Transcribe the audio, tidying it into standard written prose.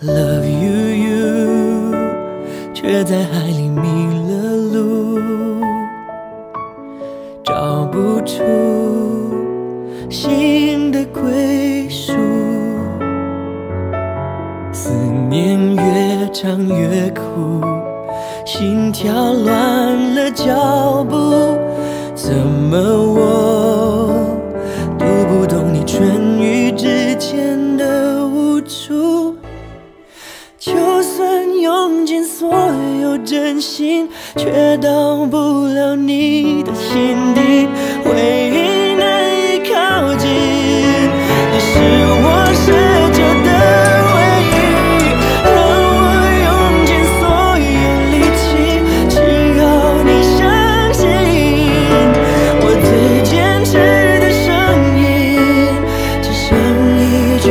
Love you you， 却在海里迷了路，找不出新的归属。思念越长越苦，心跳乱了脚步，怎么我读不懂你春雨之间的无助？就算用尽所有真心，却到不了你的心底，回忆难以靠近，你是我奢求的唯一，让我用尽所有力气，只要你相信，我最坚持的声音，只剩一句。